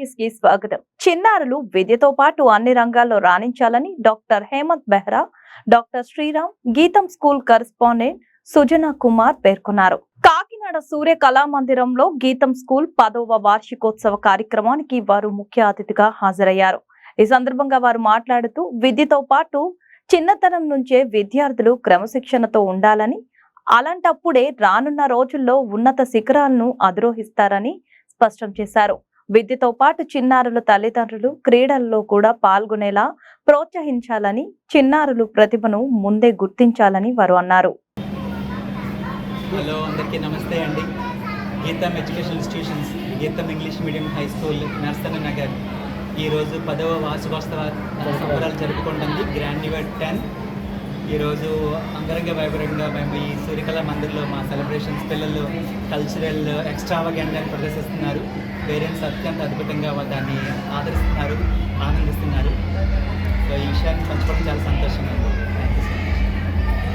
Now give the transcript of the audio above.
News కి స్వాగతం. చిన్నారులు విద్యతో పాటు అన్ని రంగాల్లో రాణించాలని డాక్టర్ హేమంత్ బెహ్రా, డాక్టర్ శ్రీరామ్, గీతం స్కూల్ కరెస్పాండెంట్ సుజనా కుమార్ పేర్కొన్నారు. కాకినాడ సూర్య కళామందిరంలో గీతం స్కూల్ 10వ వార్షికోత్సవ కార్యక్రమానికి వారు ముఖ్య అతిథిగా హాజరయ్యారు. ఈ సందర్భంగా వారు మాట్లాడుతూ విద్యతో పాటు చిన్నతనం నుంచే విద్యార్థులు క్రమశిక్షణతో ఉండాలని, అలాంటప్పుడే రానున్న రోజుల్లో ఉన్నత శిఖరాలను అధిరోహిస్తారని స్పష్టం చేశారు. విద్యతో పాటు చిన్నారుల తల్లిదండ్రులు క్రీడల్లో కూడా పాల్గొనేలా ప్రోత్సహించాలని, చిన్నారుల ప్రతిభను ముందే గుర్తించాలని వారు అన్నారు. హలో, అందరికీ నమస్తే అండి. గీతం ఎడ్యుకేషన్ ఇన్స్టిట్యూషన్స్, గీతం English medium high school, Narsanna Nagar ఈరోజు 10వ వార్షికోత్సవ సంబరాలు జరుపుకుంటుంది. Grand new year 10. ఈరోజు అంగరంగ వైభవంగా మేము ఈ సూర్యకళా మందిర్లో మా సెలబ్రేషన్స్ పిల్లలు కల్చరల్ ఎక్స్ట్రావగెంట్ ప్రదర్శిస్తున్నారు. పేరెంట్స్ అత్యంత అద్భుతంగా దాన్ని ఆదరిస్తున్నారు, ఆనందిస్తున్నారు. సో ఈ విషయాన్ని పంచుకోవడం చాలా సంతోషంగా.